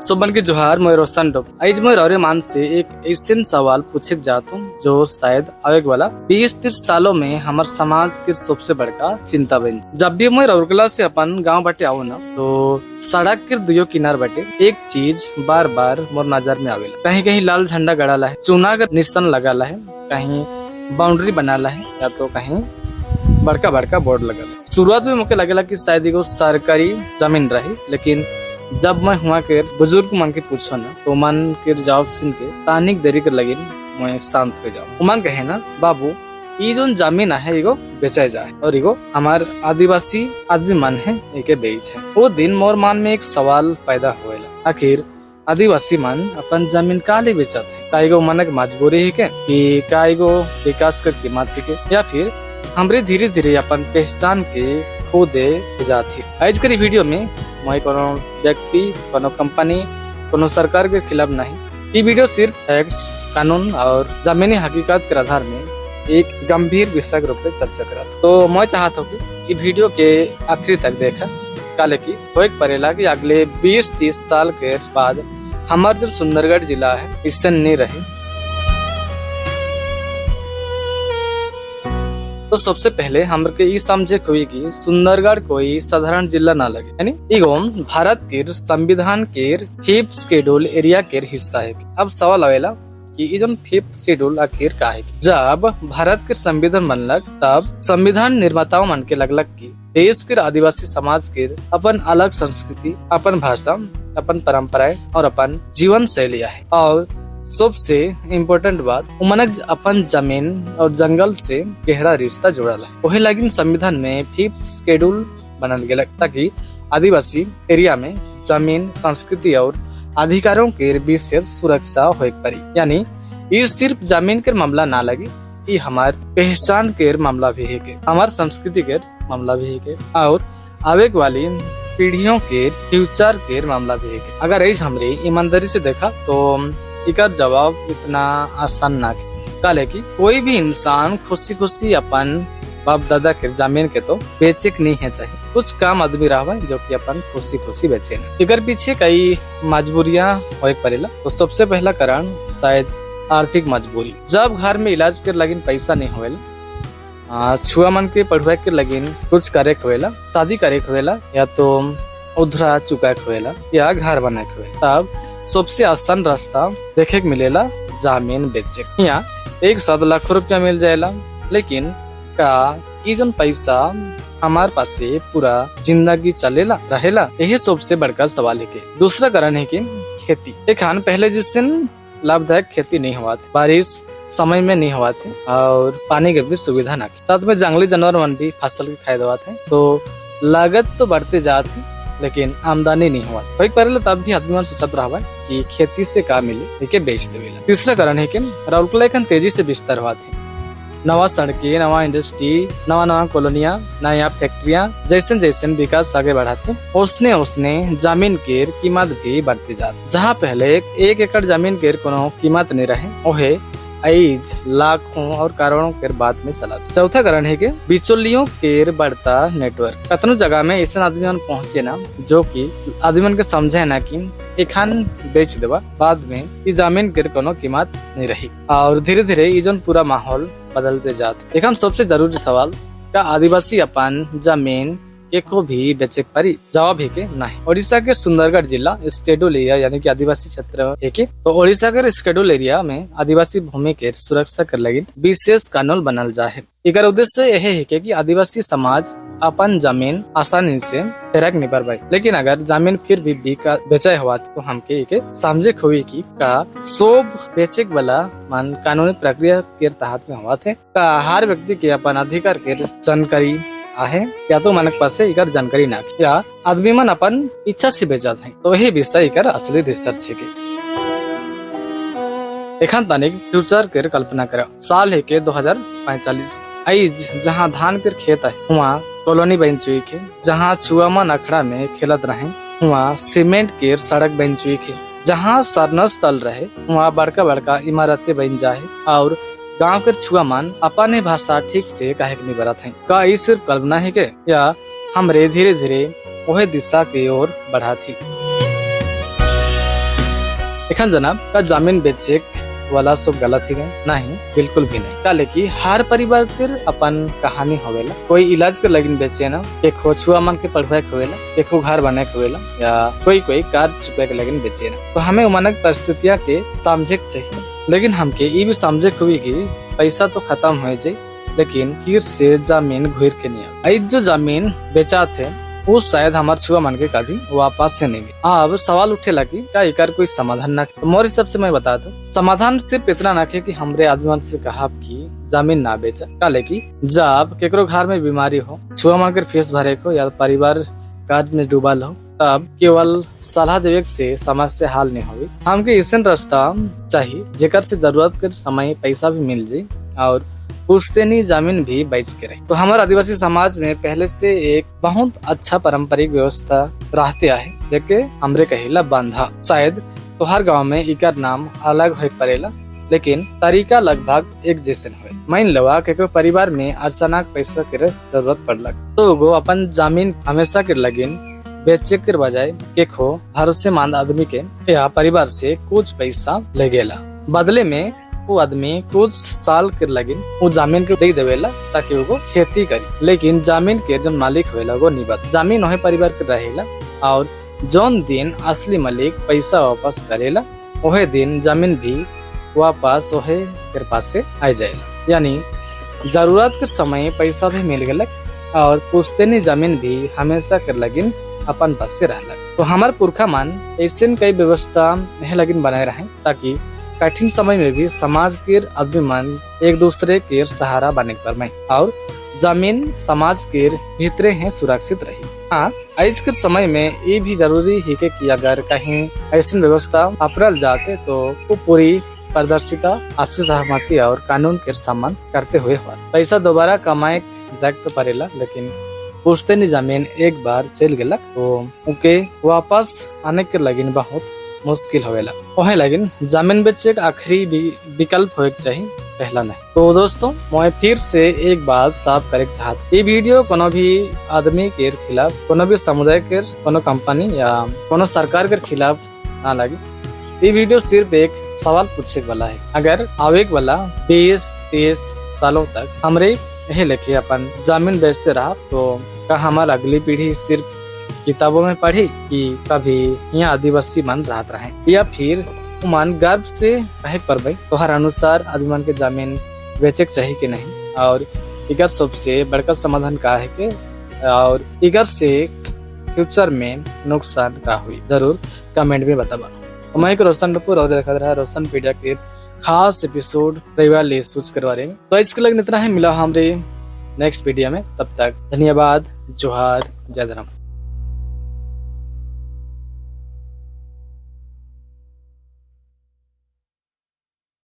सुबन के जोहार मैं रोशन डोब। आज मैं रौरे मान से एक ऐसे सवाल पूछे जाता हूँ जो शायद आवेग वाला 20-30 सालों में हमारे समाज के सबसे बड़का चिंता बन। जब भी मैं रौरकला से अपन गांव बाटे आओ ना तो सड़क के दुयो किनार बाटे एक चीज बार बार मोर नजर में आवेला। कहीं कहीं लाल झंडा गड़ाला है, चुना का निशान लगाला है, कहीं बाउंड्री बनाला है या तो कहीं बड़का बड़का बोर्ड लगा है। शुरुआत में मुझे लगेला कि शायद एगो सरकारी जमीन रही, लेकिन जब मैं हुआ के बुजुर्ग मन के पूछो ना तो मन के जवाब सुन के तानिक देरी कर लगी मैं शांत हो जाऊँ। मन कहे ना बाबू ये जो जमीन है एगो बेचा जाए और एगो हमार आदिवासी आदमी मन है एके बेच है। वो दिन मोर मन में एक सवाल पैदा होएला, आखिर आदिवासी मन अपन जमीन काले बेचत है? का एगो मनक मजबूरी है कि का एगो विकास कर कीमत के या फिर हमरे धीरे धीरे अपन पहचान के खो दे जाती। आज के वीडियो में मैं कोनो व्यक्ति, कोनो कंपनी, कोनो सरकार के खिलाफ नहीं। ये वीडियो सिर्फ फैक्ट्स, कानून और जमीनी हकीकत के आधार में एक गंभीर विषय के रूप में चर्चा करा। तो मैं चाहता हूँ कि वीडियो के आखिरी तक देखा, काले की तो एक परेला कि अगले 20-30 साल के बाद हमारे जो सुंदरगढ़ जिला है इससे नहीं रहे। तो सबसे पहले हमर के समझे कोई की सुंदरगढ़ कोई साधारण जिला ना लगे, यानी एगो भारत के संविधान के 5th शेड्यूल एरिया के हिस्सा है। अब सवाल आवेला कि ये जो 5th शेड्यूल आखिर का है? जब भारत के संविधान बनलक तब संविधान निर्माताओं मन के लगलक कि देश के आदिवासी समाज के अपन अलग संस्कृति, अपन भाषा, अपन परंपराएं और अपन जीवन शैलियां है। और सबसे इम्पोर्टेंट बात उमनक अपन जमीन और जंगल से गहरा रिश्ता जुड़ल है। वही लगिन संविधान में 5th शेड्यूल बनल गेल ताकि आदिवासी एरिया में जमीन, संस्कृति और अधिकारों के विशेष सुरक्षा हो पारी। यानी ये सिर्फ जमीन के मामला ना लगी, ये हमार पहचान के मामला भी है के, हमार संस्कृति के मामला भी है के और आवेग वाली पीढ़ियों के फ्यूचर के मामला भी है के। अगर ऐसे हमरे ईमानदारी से देखा तो इसका जवाब इतना आसान ना काले की कोई भी इंसान खुशी खुशी अपन बाप दादा के जमीन के तो बेचे नहीं है चाहिए। कुछ काम आदमी रहा जो कि अपन खुशी खुशी बेचे ना। इधर पीछे कई मजबूरियां हो पड़ेला। तो सबसे पहला कारण शायद आर्थिक मजबूरी। जब घर में इलाज के लगिन पैसा नहीं होएला, छुआ मन के पढ़वाए के लगिन कुछ करे होएला, शादी करे होएला या तो उधरा चुका होएला या घर बनाए होएला, तब सबसे आसान रास्ता देखे मिलेला जमीन बेचे। यहाँ 1-7 लाख रुपया मिल जाएला, लेकिन का ये जो पैसा हमारे पास से पूरा जिंदगी चलेला रहेला? यही सबसे बड़का सवाल है के। दूसरा कारण है कि खेती। एक पहले जिससे लाभदायक खेती नहीं हुआ थी, बारिश समय में नहीं हुआ थे और पानी की भी सुविधा ना की, साथ में जंगली जानवर मन भी फसल के खाए दवा थे। तो लागत तो बढ़ते जाती लेकिन आमदनी नहीं हुआ कोई पहले, तब भी आदमी सोचत रहा कि खेती से का मिले के बेच देवेला। तीसरा कारण है कि राउरकेला तेजी से विस्तार हुआ थे, नवा सड़कें, नवा इंडस्ट्री, नवा कॉलोनिया, नया फैक्ट्रियां, जैसे जैसे विकास आगे बढ़ाते उसने जमीन के कीमत भी बढ़ती जाती। जहाँ पहले 1 एकड़ जमीन के कोनो कीमत नहीं रहे, वह आज लाखों और करोड़ों के बाद में चला। चौथा कारण है कि बिचौलियों के बढ़ता नेटवर्क। कतनो जगह में ऐसे आदमी पहुंचे ना जो कि आदमी के समझे ना कि एखान बेच देवा, बाद में ये जमीन के कोनो कीमत नहीं रही और धीरे धीरे ये जो पूरा माहौल बदलते जाते। एखान सबसे जरूरी सवाल, क्या आदिवासी अपन जमीन एको भी बेचे पारी? जवाब है कि नहीं। ओडिशा के सुंदरगढ़ जिला शेड्यूल एरिया यानी कि आदिवासी क्षेत्र है कि तो ओडिशा के शेड्यूल एरिया में आदिवासी भूमि के सुरक्षा कर लगी विशेष कानून बनल जाए। एकर उद्देश्य यह है कि आदिवासी समाज अपन जमीन आसानी से फेरक नहीं कर पाए, लेकिन अगर जमीन फिर भी बेचे हुआ तो हमके समझे हुई की का सब बेचे वाला मान कानूनी प्रक्रिया के तहत में हुआ थे। का हर व्यक्ति के अपन अधिकार के जानकारी आहे या तो मनक पास इकर जानकारी ना या आदमी मन अपन इच्छा से बेचा है। तो यही विषय इकर असली रिसर्च है। एखन तनिक फ्यूचर के कल्पना करा। साल है के 2045 आज जहाँ धान के खेत है वहाँ कॉलोनी बन चुकी है, जहाँ छुआ मन अखड़ा में खेलत रहे वहाँ सीमेंट के सड़क बन चुकी है, जहाँ सरनस तल रहे वहाँ बड़का बड़का इमारतें बन जाए और गांव के छुआ मन अपन भाषा ठीक से काहे नहीं बरत है। का ये सिर्फ कल्पना है के या हमरे धीरे धीरे वह दिशा की ओर बढ़ा थी? एखन जनाब का जमीन बेचे वाला सब गलत ही गए नहीं, बिल्कुल भी नहीं। काले की हर परिवार के अपन कहानी होवेला। कोई इलाज के लगिन बेचे ना, केखो छुआ मन के पढ़वाए के होवेला, केखो घर बनाए के होवेला, या कोई कार चुकाए के लगिन बेचे ना। तो हमें उमनक परिस्थितियां के समझे के चाहिए, लेकिन हमके ये भी समझे हुई कि पैसा तो खत्म हो जाए, लेकिन फिर से जमीन घुर के नहीं आए। जो जमीन बेचा थे वो शायद हमारे छुआ मन के कभी वापस से नहीं गए। अब सवाल उठे लगी क्या इकर कोई समाधान ना। तो मोर हिसाब से मैं बता दूं, समाधान सिर्फ इतना ना कि हमरे आदमी से कहा कि जमीन ना बेचा। काले की जब केकरो घर में बीमारी हो, छुआ मन के फीस भरे को या परिवार कार्य में डूबल हो, तब केवल सलाह देवे से समाज से हाल नहीं होगी। हमके ऐसा रास्ता चाहिए जेकर से जरूरत के समय पैसा भी मिल जाये और पुश्तैनी जमीन भी बेच के रहे। तो हमारे आदिवासी समाज में पहले से एक बहुत अच्छा पारंपरिक व्यवस्था रहते है, जेके हमरे कहेला बांधा। शायद तो हर गांव में इकर नाम अलग हो पड़ेला, लेकिन तरीका लगभग एक जैसे हुए। मान लवा के परिवार में अचानक पैसा के जरूरत पड़लक, तो वो अपन जमीन हमेशा के लगिन बेचे के बजाय केखो भरोसेमंद आदमी के या परिवार से कुछ पैसा ले गेला। बदले में वो आदमी कुछ साल के लगिन वो जमीन के दे देवेला ताकि वो खेती करी। लेकिन जमीन के जो मालिक होएला वो निबत जमीन वही परिवार के रहेला, और जौन दिन असली मालिक पैसा वापस करेला वही दिन जमीन भी वापस वही के पास से आ जाएगा। यानी जरूरत के समय पैसा भी मिल गलक और पुश्तैनी जमीन भी हमेशा के लगिन अपन पास से रहलक। तो हमार पुरखा मान ऐसे कई व्यवस्था नहीं लगिन बनाए रहे, ताकि कठिन समय में भी समाज के आदमी मन एक दूसरे के सहारा बने पर में और जमीन समाज के भीतरे हैं सुरक्षित रही। हाँ, आज के समय में ये भी जरूरी है कि अगर कहीं ऐसी व्यवस्था अपनाल जाते तो वो पूरी पारदर्शिता, आपसी सहमति और कानून के सम्मान करते हुए हुआ। पैसा दोबारा कमाए जाए तो पड़ेला, लेकिन पुश्तैनी जमीन एक बार चल गलक तो उनके वापस आने के लगिन बहुत मुश्किल होवेला। वही लगिन जमीन बेचे का आखिरी विकल्प होए चाहिए, पहला नहीं। तो दोस्तों, मैं फिर से एक बात साफ करे चाहत, ये वीडियो कोनो भी आदमी के खिलाफ, कोनो भी समुदाय के, कोनो कंपनी या कोनो सरकार के खिलाफ ना लगे। ये वीडियो सिर्फ एक सवाल पूछे वाला है। अगर आवे वाला 20-30 सालों तक हमरे यही लेके अपन जमीन बेचते रहा, तो क्या हमारा अगली पीढ़ी सिर्फ किताबों में पढ़ी कि कभी यहाँ आदिवासी मन रहते रहे, या फिर मन गर्व से कहे पर भाई तो हर अनुसार आदमी के जमीन बेचे चाहिए कि नहीं, और इगर सबसे बड़का समाधान का है कि और इगर से फ्यूचर में नुकसान का हुई, जरूर कमेंट में बतावा। मैं रोशन कपूर और देखा रहा रोशन पीडिया के खास एपिसोड रविवार ले सूच करवा रहे हैं। तो इसके लगे इतना है, मिला हमारे नेक्स्ट वीडियो में, तब तक धन्यवाद, जोहार, जय धर्म।